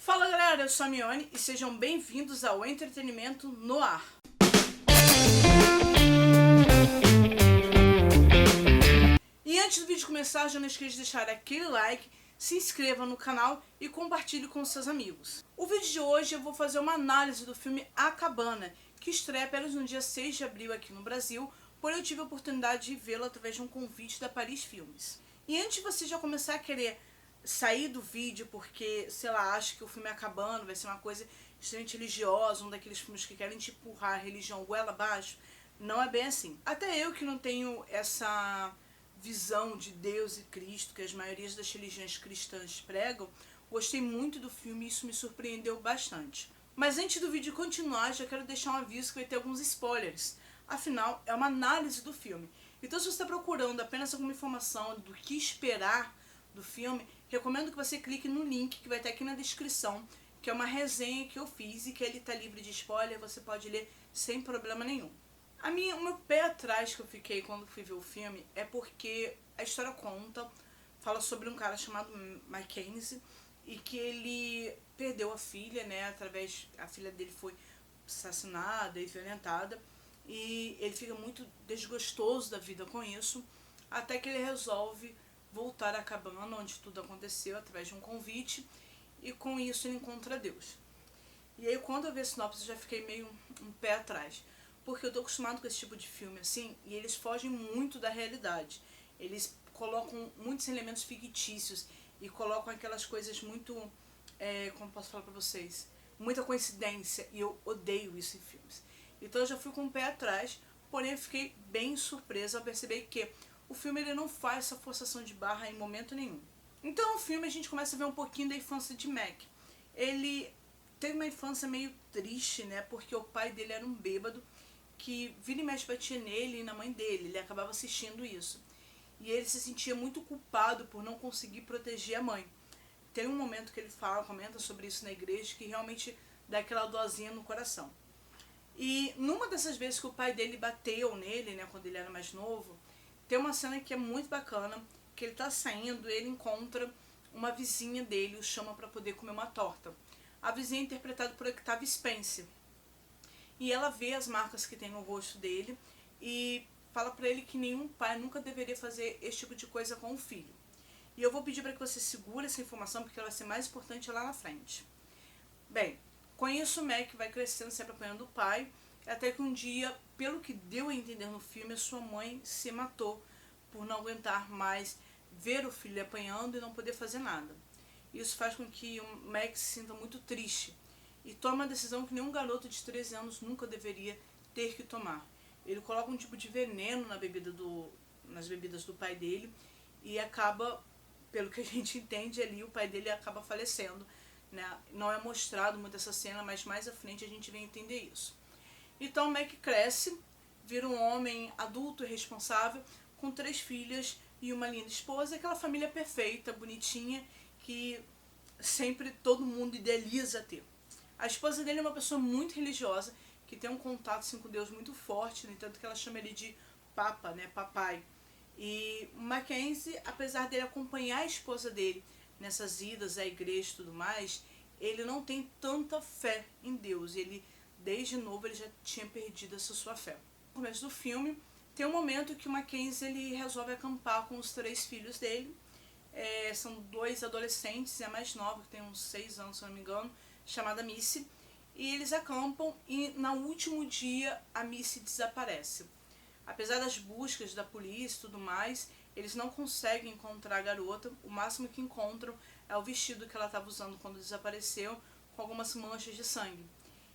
Fala galera, eu sou a Mione e sejam bem-vindos ao Entretenimento no Ar. E antes do vídeo começar, já não esqueça de deixar aquele like, se inscreva no canal e compartilhe com seus amigos. O vídeo de hoje eu vou fazer uma análise do filme A Cabana, que estreia apenas no dia 6 de abril aqui no Brasil, porém eu tive a oportunidade de vê-lo através de um convite da Paris Filmes. E antes de você já começar a querer sair do vídeo porque, sei lá, acha que o filme é acabando, vai ser uma coisa extremamente religiosa, um daqueles filmes que querem te empurrar a religião goela abaixo, não é bem assim. Até eu que não tenho essa visão de Deus e Cristo que as maiorias das religiões cristãs pregam, gostei muito do filme e isso me surpreendeu bastante. Mas antes do vídeo continuar, já quero deixar um aviso que vai ter alguns spoilers. Afinal, é uma análise do filme. Então se você está procurando apenas alguma informação do que esperar do filme, recomendo que você clique no link que vai estar aqui na descrição, que é uma resenha que eu fiz e que ele está livre de spoiler, você pode ler sem problema nenhum. O meu pé atrás que eu fiquei quando fui ver o filme é porque a história fala sobre um cara chamado Mackenzie e que ele perdeu a filha, né, a filha dele foi assassinada e violentada e ele fica muito desgostoso da vida com isso, até que ele resolve voltar à cabana onde tudo aconteceu através de um convite e com isso ele encontra Deus. E aí quando eu vi a sinopse eu já fiquei meio um pé atrás, porque eu tô acostumado com esse tipo de filme assim e eles fogem muito da realidade. Eles colocam muitos elementos fictícios e colocam aquelas coisas muito, como posso falar pra vocês, muita coincidência, e eu odeio isso em filmes. Então eu já fui com o pé atrás, porém eu fiquei bem surpresa ao perceber que o filme ele não faz essa forçação de barra em momento nenhum. Então no filme a gente começa a ver um pouquinho da infância de Mac. Ele teve uma infância meio triste, né, porque o pai dele era um bêbado que vira e mexe batia nele e na mãe dele, ele acabava assistindo isso. E ele se sentia muito culpado por não conseguir proteger a mãe. Tem um momento que ele comenta sobre isso na igreja, que realmente dá aquela dosinha no coração. E numa dessas vezes que o pai dele bateu nele, né, quando ele era mais novo, tem uma cena que é muito bacana, que ele tá saindo e ele encontra uma vizinha dele, o chama para poder comer uma torta. A vizinha é interpretada por Octavia Spencer. E ela vê as marcas que tem no rosto dele e fala pra ele que nenhum pai nunca deveria fazer esse tipo de coisa com o filho. E eu vou pedir para que você segure essa informação porque ela vai ser mais importante lá na frente. Bem, com isso o Mac vai crescendo, sempre apanhando o pai, até que um dia, pelo que deu a entender no filme, a sua mãe se matou por não aguentar mais ver o filho apanhando e não poder fazer nada. Isso faz com que o Mac se sinta muito triste e toma uma decisão que nenhum garoto de 13 anos nunca deveria ter que tomar. Ele coloca um tipo de veneno nas bebidas do pai dele e acaba, pelo que a gente entende ali, o pai dele acaba falecendo, né? Não é mostrado muito essa cena, mas mais à frente a gente vem entender isso. Então o Mac cresce, vira um homem adulto e responsável, com 3 filhas e uma linda esposa, aquela família perfeita, bonitinha, que sempre todo mundo idealiza ter. A esposa dele é uma pessoa muito religiosa, que tem um contato assim, com Deus muito forte, no entanto que ela chama ele de papa, né, papai. E o Mackenzie, apesar dele acompanhar a esposa dele nessas idas à igreja e tudo mais, ele não tem tanta fé em Deus. Ele, desde novo, ele já tinha perdido essa sua fé. No começo do filme, tem um momento que o Mackenzie ele resolve acampar com os 3 filhos dele. São 2 adolescentes e a mais nova, que tem uns 6 anos, se não me engano, chamada Missy. E eles acampam e no último dia a Missy desaparece. Apesar das buscas da polícia e tudo mais, eles não conseguem encontrar a garota. O máximo que encontram é o vestido que ela estava usando quando desapareceu, com algumas manchas de sangue.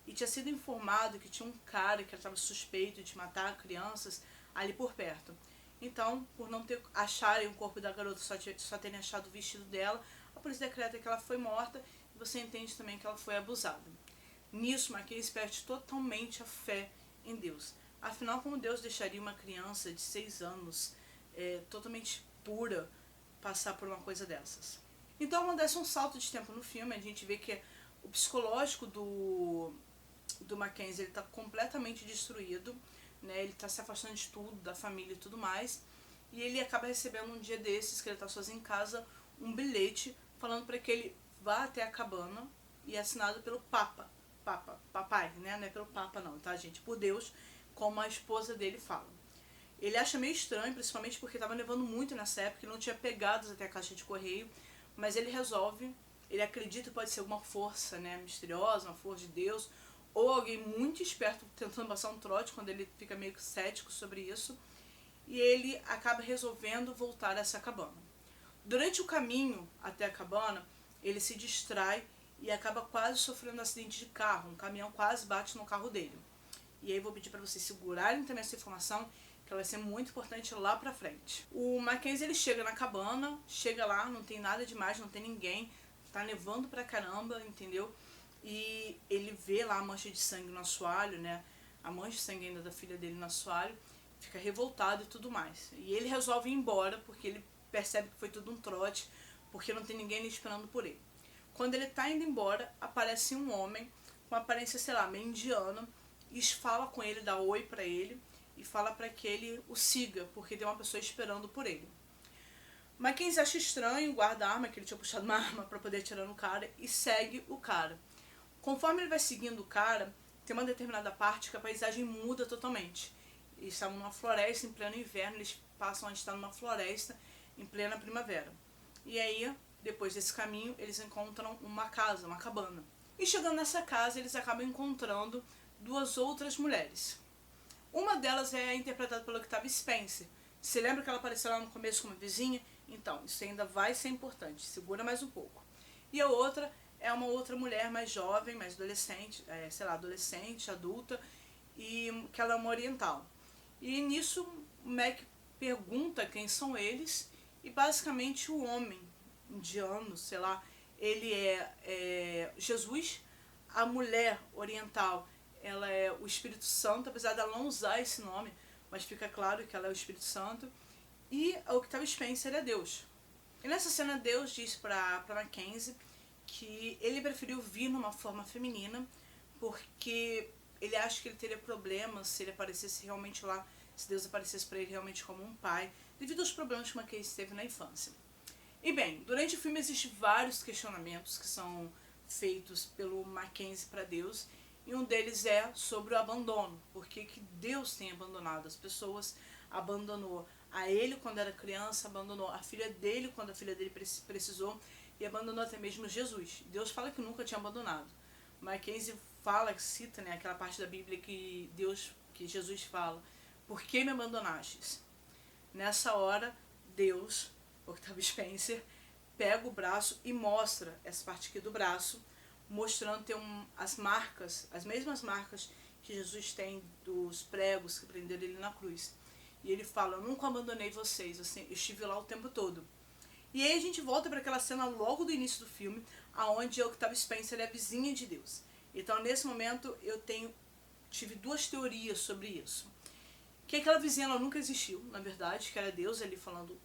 E tinha sido informado que tinha um cara que estava suspeito de matar crianças ali por perto. Então, por não acharem o corpo da garota, só terem achado o vestido dela, a polícia decreta que ela foi morta e você entende também que ela foi abusada. Nisso, Mackenzie perde totalmente a fé em Deus. Afinal, como Deus deixaria uma criança de 6 anos totalmente pura passar por uma coisa dessas? Então acontece um salto de tempo no filme, a gente vê que o psicológico do Mackenzie está completamente destruído, né? Ele está se afastando de tudo, da família e tudo mais, e ele acaba recebendo um dia desses, que ele está sozinho em casa, um bilhete falando para que ele vá até a cabana e assinado pelo papai, né? Não é pelo Papa não, tá, gente? Por Deus, como a esposa dele fala. Ele acha meio estranho, principalmente porque estava nevando muito nessa época, ele não tinha pegados até a caixa de correio, mas ele resolve, ele acredita que pode ser alguma força, né, misteriosa, uma força de Deus, ou alguém muito esperto tentando passar um trote, quando ele fica meio cético sobre isso, e ele acaba resolvendo voltar a essa cabana. Durante o caminho até a cabana, ele se distrai e acaba quase sofrendo um acidente de carro, um caminhão quase bate no carro dele. E aí vou pedir para vocês segurarem também essa informação, que ela vai ser muito importante lá pra frente. O Mackenzie, ele chega na cabana, chega lá, não tem nada demais, não tem ninguém, tá nevando pra caramba, entendeu? E ele vê lá a mancha de sangue no assoalho, né? A mancha de sangue ainda da filha dele no assoalho, fica revoltado e tudo mais. E ele resolve ir embora, porque ele percebe que foi tudo um trote, porque não tem ninguém ali esperando por ele. Quando ele tá indo embora, aparece um homem com aparência, sei lá, meio indiana, e fala com ele, dá oi pra ele, e fala para que ele o siga, porque tem uma pessoa esperando por ele. Mackenzie acha estranho, guarda a arma, que ele tinha puxado uma arma para poder atirar no cara, e segue o cara. Conforme ele vai seguindo o cara, tem uma determinada parte que a paisagem muda totalmente. Eles estavam numa floresta em pleno inverno, eles passam a estar numa floresta em plena primavera. E aí, depois desse caminho, eles encontram uma casa, uma cabana. E chegando nessa casa, eles acabam encontrando duas outras mulheres. Uma delas é interpretada pela Octavia Spencer. Você lembra que ela apareceu lá no começo como vizinha? Então, isso ainda vai ser importante. Segura mais um pouco. E a outra é uma outra mulher mais jovem, mais adolescente, adolescente, adulta, e que ela é uma oriental. E nisso, o Mac pergunta quem são eles, e basicamente o homem indiano, ele é Jesus, a mulher oriental, ela é o Espírito Santo, apesar dela não usar esse nome, mas fica claro que ela é o Espírito Santo, e a Octavia Spencer é Deus. E nessa cena Deus diz para Mackenzie que ele preferiu vir numa forma feminina, porque ele acha que ele teria problemas se ele aparecesse realmente lá, se Deus aparecesse para ele realmente como um pai, devido aos problemas que Mackenzie teve na infância. E bem, durante o filme existem vários questionamentos que são feitos pelo Mackenzie para Deus, e um deles é sobre o abandono. Por que Deus tem abandonado as pessoas? Abandonou a ele quando era criança, abandonou a filha dele quando a filha dele precisou, e abandonou até mesmo Jesus. Deus fala que nunca tinha abandonado. Mackenzie fala, cita, né, aquela parte da Bíblia que Jesus fala: por que me abandonastes? Nessa hora, Deus, Octavia Spencer, pega o braço e mostra essa parte aqui do braço, mostrando ter as marcas, as mesmas marcas que Jesus tem dos pregos que prenderam ele na cruz. E ele fala: eu nunca abandonei vocês, eu estive lá o tempo todo. E aí a gente volta para aquela cena logo do início do filme, aonde a Octavia Spencer é a vizinha de Deus. Então nesse momento eu tive duas teorias sobre isso. Que aquela vizinha ela nunca existiu, na verdade, que era Deus ali falando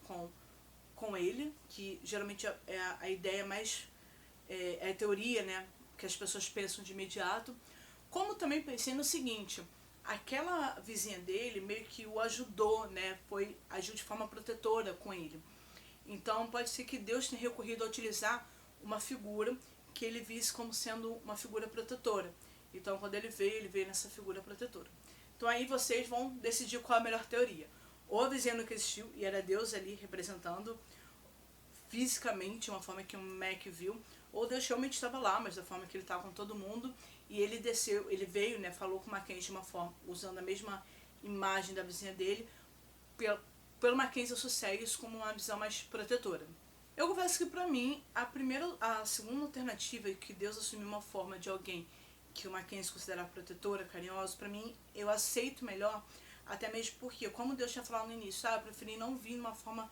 com ele, que geralmente é a ideia mais, é a teoria, né, que as pessoas pensam de imediato. Como também pensei no seguinte: aquela vizinha dele meio que o ajudou, né, agiu de forma protetora com ele. Então pode ser que Deus tenha recorrido a utilizar uma figura que ele visse como sendo uma figura protetora. Então quando ele veio nessa figura protetora. Então aí vocês vão decidir qual é a melhor teoria. Ou a vizinha nunca existiu e era Deus ali representando fisicamente uma forma que o Mac viu, ou Deus realmente estava lá, mas da forma que ele estava com todo mundo, e ele desceu, ele veio, né, falou com o Mackenzie de uma forma, usando a mesma imagem da vizinha dele. Pelo Mackenzie eu sossegue isso como uma visão mais protetora. Eu confesso que pra mim, a segunda alternativa, que Deus assumiu uma forma de alguém que o Mackenzie considera protetora, carinhosa, pra mim eu aceito melhor, até mesmo porque, como Deus tinha falado no início, eu preferi não vir numa forma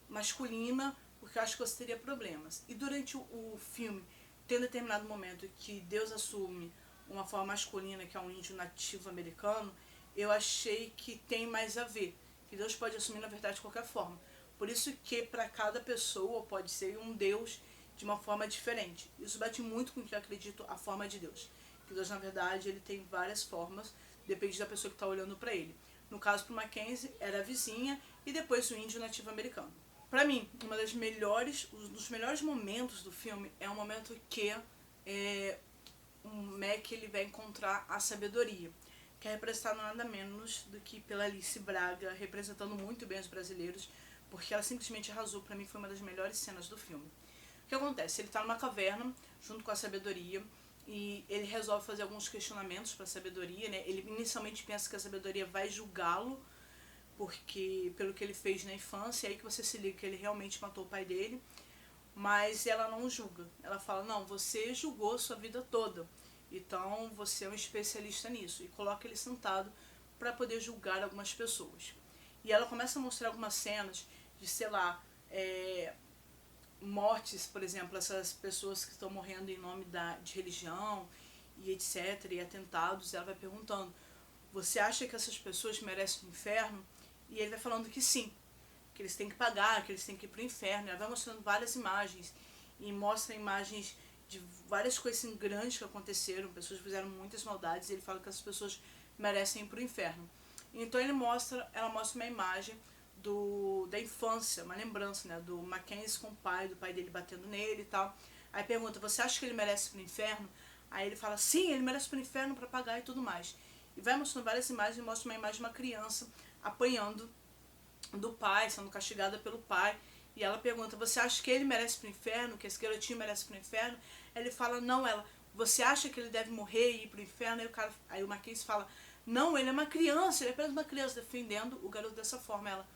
masculina, porque eu acho que você teria problemas. E durante o filme, tem um determinado momento que Deus assume uma forma masculina, que é um índio nativo americano, eu achei que tem mais a ver, que Deus pode assumir na verdade de qualquer forma. Por isso que para cada pessoa pode ser um Deus de uma forma diferente. Isso bate muito com o que eu acredito a forma de Deus. Que Deus na verdade ele tem várias formas, depende da pessoa que está olhando para ele. No caso para o Mackenzie era a vizinha e depois o índio nativo americano. Para mim, um dos melhores momentos do filme é o momento que é que ele vai encontrar a sabedoria, que é representada nada menos do que pela Alice Braga, representando muito bem os brasileiros, porque ela simplesmente arrasou. Pra mim foi uma das melhores cenas do filme. O que acontece? Ele tá numa caverna, junto com a sabedoria, e ele resolve fazer alguns questionamentos para a sabedoria, né? Ele inicialmente pensa que a sabedoria vai julgá-lo, porque pelo que ele fez na infância, é aí que você se liga que ele realmente matou o pai dele, mas ela não julga. Ela fala, não, você julgou sua vida toda, então você é um especialista nisso, e coloca ele sentado para poder julgar algumas pessoas. E ela começa a mostrar algumas cenas de, sei lá, mortes, por exemplo, essas pessoas que estão morrendo em nome de religião e etc, e atentados. Ela vai perguntando, você acha que essas pessoas merecem o inferno? E ele vai falando que sim, que eles têm que pagar, que eles têm que ir para o inferno. Ela vai mostrando várias imagens, e mostra imagens de várias coisas assim, grandes que aconteceram, pessoas que fizeram muitas maldades, e ele fala que essas pessoas merecem ir para o inferno. Então ela mostra uma imagem da infância, uma lembrança, né, do Mackenzie com o pai, do pai dele batendo nele e tal. Aí pergunta, você acha que ele merece ir pro inferno? Aí ele fala, sim, ele merece ir pro inferno para pagar e tudo mais. E vai mostrando várias imagens, e mostra uma imagem de uma criança apanhando do pai, sendo castigada pelo pai. E ela pergunta, você acha que ele merece ir pro inferno? Que esse garotinho merece ir pro inferno? Ele fala, não. Ela, você acha que ele deve morrer e ir pro inferno? Aí o Mackenzie fala, não, ele é uma criança, ele é apenas uma criança, defendendo o garoto dessa forma. Ela,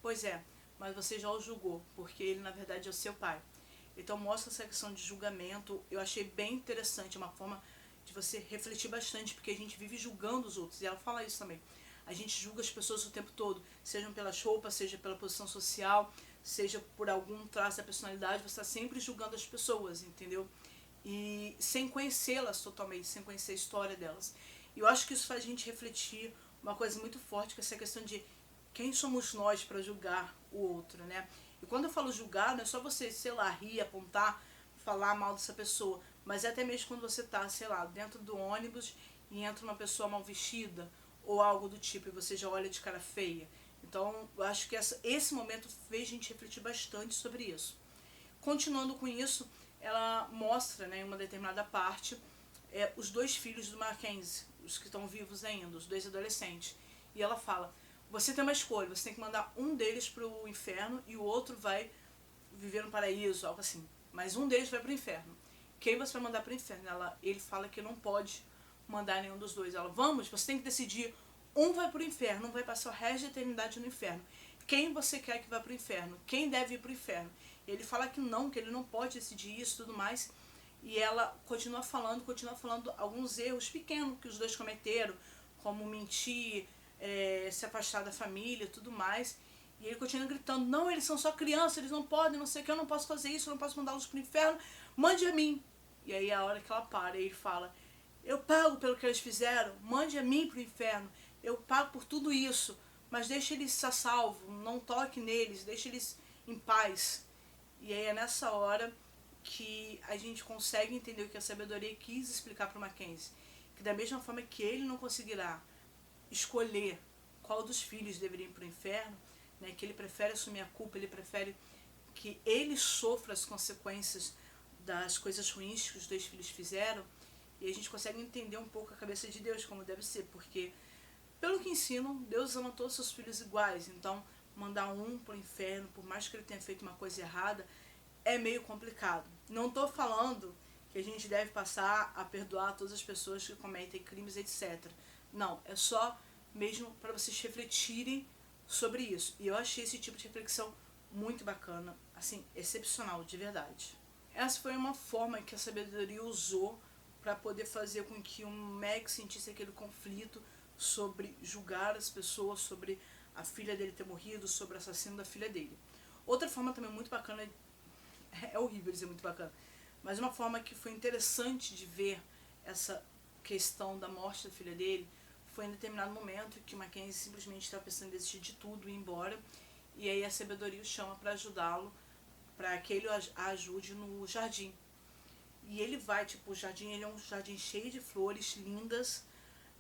pois é, mas você já o julgou, porque ele na verdade é o seu pai. Então mostra essa questão de julgamento, eu achei bem interessante, uma forma de você refletir bastante, porque a gente vive julgando os outros, e ela fala isso também. A gente julga as pessoas o tempo todo, sejam pelas roupas, seja pela posição social, seja por algum traço da personalidade, você está sempre julgando as pessoas, entendeu? E sem conhecê-las totalmente, sem conhecer a história delas. E eu acho que isso faz a gente refletir uma coisa muito forte, que é essa questão de quem somos nós para julgar o outro, né? E quando eu falo julgar, não é só você, sei lá, rir, apontar, falar mal dessa pessoa, mas é até mesmo quando você tá, sei lá, dentro do ônibus e entra uma pessoa mal vestida ou algo do tipo e você já olha de cara feia. Então, eu acho que esse momento fez a gente refletir bastante sobre isso. Continuando com isso, ela mostra, né, em uma determinada parte, os dois filhos do Mackenzie, os que estão vivos ainda, os dois adolescentes. E ela fala, você tem uma escolha, você tem que mandar um deles pro inferno e o outro vai viver no paraíso, algo assim. Mas um deles vai pro inferno. Quem você vai mandar pro inferno? Ele fala que não pode mandar nenhum dos dois. Ela, vamos, você tem que decidir. Um vai pro inferno, um vai passar o resto da eternidade no inferno. Quem você quer que vá pro inferno? Quem deve ir pro inferno? Ele fala que ele não pode decidir isso e tudo mais. E ela continua falando alguns erros pequenos que os dois cometeram, como mentir, se afastar da família e tudo mais. E ele continua gritando, não, eles são só crianças, eles não podem, não sei o que, eu não posso fazer isso, eu não posso mandá-los pro inferno, mande a mim. E aí a hora que ela para, ele fala, eu pago pelo que eles fizeram, mande a mim pro inferno, eu pago por tudo isso, mas deixa eles a salvo, não toque neles, deixa eles em paz. E aí é nessa hora que a gente consegue entender o que a sabedoria quis explicar para o Mackenzie, que da mesma forma que ele não conseguirá escolher qual dos filhos deveria ir para o inferno, né, que ele prefere assumir a culpa, ele prefere que ele sofra as consequências das coisas ruins que os dois filhos fizeram, e a gente consegue entender um pouco a cabeça de Deus, como deve ser, porque, pelo que ensinam, Deus ama todos os seus filhos iguais, então mandar um para o inferno, por mais que ele tenha feito uma coisa errada, é meio complicado. Não estou falando que a gente deve passar a perdoar todas as pessoas que cometem crimes, etc. Não, é só mesmo para vocês refletirem sobre isso. E eu achei esse tipo de reflexão muito bacana, assim, excepcional, de verdade. Essa foi uma forma que a sabedoria usou para poder fazer com que o Meg sentisse aquele conflito sobre julgar as pessoas, sobre a filha dele ter morrido, sobre o assassino da filha dele. Outra forma também muito bacana, é horrível dizer muito bacana, mas uma forma que foi interessante de ver essa questão da morte da filha dele foi em determinado momento que Mackenzie simplesmente estava pensando em desistir de tudo e ir embora, e aí a sabedoria o chama para ajudá-lo, para que ele a ajude no jardim. E ele vai, tipo, o jardim, ele é um jardim cheio de flores lindas,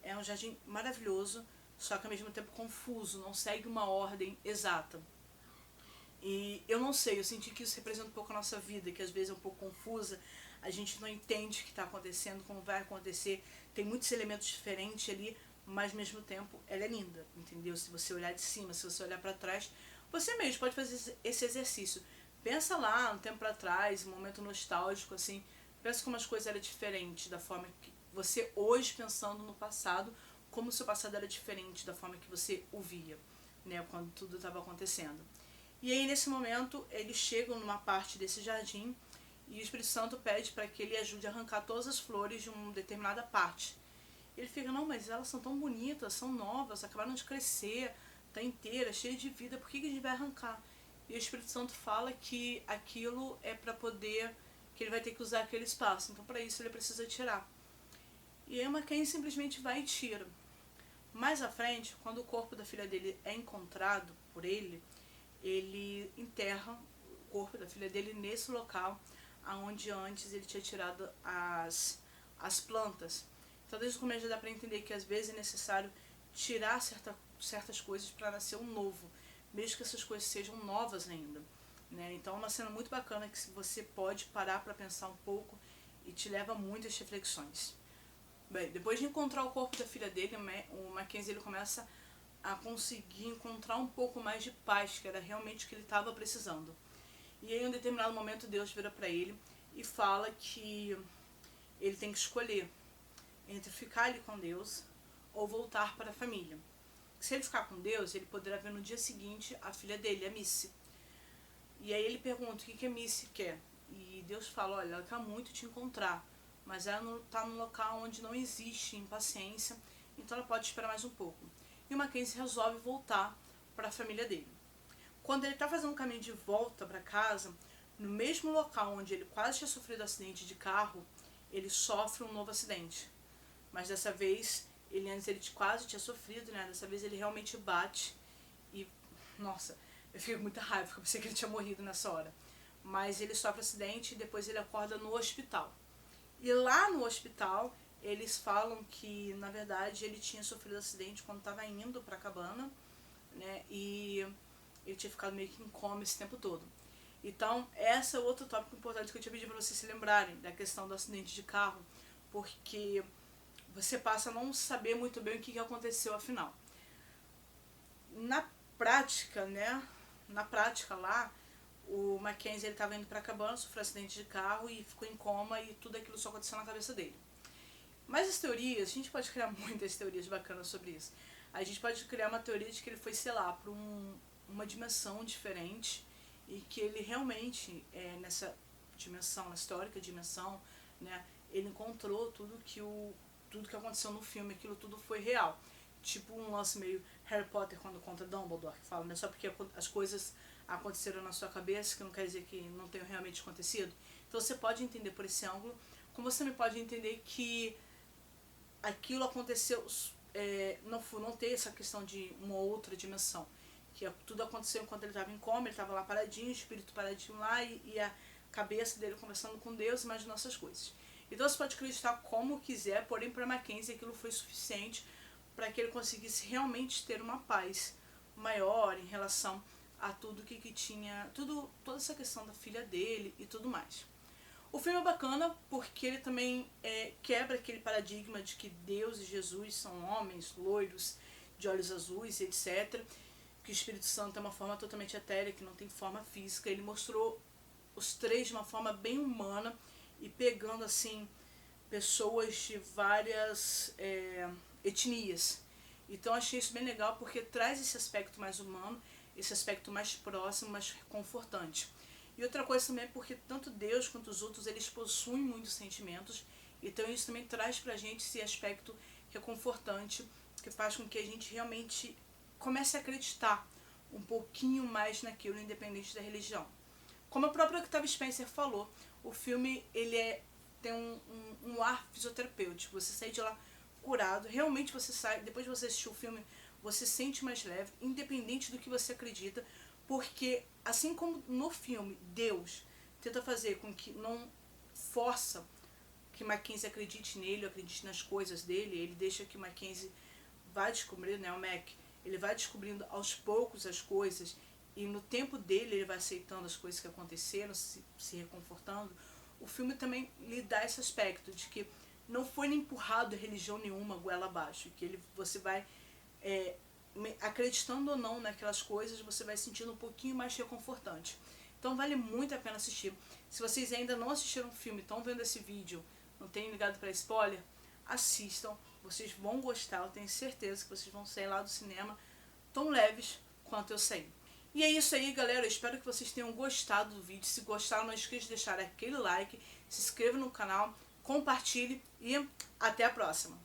é um jardim maravilhoso, só que ao mesmo tempo confuso, não segue uma ordem exata. E eu não sei, eu senti que isso representa um pouco a nossa vida, que às vezes é um pouco confusa. a gente não entende o que está acontecendo, como vai acontecer, tem muitos elementos diferentes ali, mas ao mesmo tempo ela é linda, entendeu? Se você olhar de cima, se você olhar para trás, você mesmo pode fazer esse exercício. Pensa lá, um tempo atrás, um momento nostálgico, assim, pensa como as coisas eram diferentes, da forma que você hoje, pensando no passado, como o seu passado era diferente da forma que você o via, né, quando tudo estava acontecendo. E aí, nesse momento, eles chegam numa parte desse jardim e o Espírito Santo pede para que ele ajude a arrancar todas as flores de uma determinada parte. Ele fica, não, mas elas são tão bonitas, são novas, acabaram de crescer, tá inteira, cheia de vida, por que a gente vai arrancar? E o Espírito Santo fala que aquilo é para poder, que ele vai ter que usar aquele espaço, então para isso ele precisa tirar. E aí o Mackenzie simplesmente vai e tira. Mais à frente, quando o corpo da filha dele é encontrado por ele enterra o corpo da filha dele nesse local onde antes ele tinha tirado as plantas. Então desde o começo já dá para entender que às vezes é necessário tirar certas coisas para nascer um novo, mesmo que essas coisas sejam novas ainda, né? Então é uma cena muito bacana que você pode parar para pensar um pouco e te leva a muitas reflexões. Bem, depois de encontrar o corpo da filha dele, o Mackenzie ele começa a conseguir encontrar um pouco mais de paz, que era realmente o que ele estava precisando. E aí, em um determinado momento, Deus vira para ele e fala que ele tem que escolher entre ficar ali com Deus ou voltar para a família. Se ele ficar com Deus, ele poderá ver no dia seguinte a filha dele, a Missy. E aí ele pergunta o que a Missy quer. E Deus fala, olha, ela quer muito te encontrar, mas ela está num local onde não existe impaciência, então ela pode esperar mais um pouco. E o Mackenzie resolve voltar para a família dele. Quando ele está fazendo um caminho de volta para casa, no mesmo local onde ele quase tinha sofrido um acidente de carro, ele sofre um novo acidente. Mas dessa vez, antes ele quase tinha sofrido, né? Dessa vez ele realmente bate e, nossa, eu fiquei com muita raiva, porque eu pensei que ele tinha morrido nessa hora. Mas ele sofre um acidente e depois ele acorda no hospital. E lá no hospital, eles falam que, na verdade, ele tinha sofrido um acidente quando estava indo para a cabana, né? E ele tinha ficado meio que em coma esse tempo todo. Então, esse é outro tópico importante que eu tinha pedido para vocês se lembrarem, da questão do acidente de carro, porque você passa a não saber muito bem o que aconteceu afinal. Na prática, né? Na prática lá, o Mackenzie ele estava indo para a cabana, sofreu um acidente de carro e ficou em coma e tudo aquilo só aconteceu na cabeça dele. Mas as teorias, a gente pode criar muitas teorias bacanas sobre isso. A gente pode criar uma teoria de que ele foi, sei lá, para uma dimensão diferente e que ele realmente, nessa dimensão, na histórica dimensão, né, ele encontrou tudo que aconteceu no filme, aquilo tudo foi real. Tipo um lance meio Harry Potter quando conta Dumbledore, que fala, né, só porque as coisas aconteceram na sua cabeça, que não quer dizer que não tenham realmente acontecido. Então você pode entender por esse ângulo, como você também pode entender que aquilo aconteceu, não ter essa questão de uma outra dimensão, que tudo aconteceu enquanto ele estava em coma, ele estava lá paradinho, o espírito paradinho lá e a cabeça dele conversando com Deus, imaginando essas coisas. Então você pode acreditar como quiser, porém para Mackenzie aquilo foi suficiente para que ele conseguisse realmente ter uma paz maior em relação a tudo que tinha, toda essa questão da filha dele e tudo mais. O filme é bacana porque ele também quebra aquele paradigma de que Deus e Jesus são homens loiros, de olhos azuis, etc. Que o Espírito Santo é uma forma totalmente etérea, que não tem forma física. Ele mostrou os três de uma forma bem humana e pegando assim pessoas de várias etnias. Então achei isso bem legal porque traz esse aspecto mais humano, esse aspecto mais próximo, mais confortante. E outra coisa também é porque tanto Deus quanto os outros, eles possuem muitos sentimentos, então isso também traz pra gente esse aspecto que é confortante, que faz com que a gente realmente comece a acreditar um pouquinho mais naquilo, independente da religião. Como a própria Octavia Spencer falou, o filme ele tem um ar fisioterapêutico, você sai de lá curado, realmente você sai, depois de você assistir o filme, você se sente mais leve, independente do que você acredita, porque assim como no filme Deus tenta fazer com que não força que Mackenzie acredite nele, acredite nas coisas dele, ele deixa que Mackenzie vá descobrir, né, o Mac, ele vai descobrindo aos poucos as coisas e no tempo dele ele vai aceitando as coisas que aconteceram, se reconfortando. o filme também lhe dá esse aspecto de que não foi empurrado religião nenhuma goela abaixo, que você vai acreditando ou não naquelas coisas, você vai sentindo um pouquinho mais reconfortante. Então vale muito a pena assistir. Se vocês ainda não assistiram o filme, estão vendo esse vídeo, não tem ligado para spoiler, assistam, vocês vão gostar, eu tenho certeza que vocês vão sair lá do cinema tão leves quanto eu saí. E é isso aí, galera, eu espero que vocês tenham gostado do vídeo. Se gostaram, não esqueça de deixar aquele like, se inscreva no canal, compartilhe e até a próxima.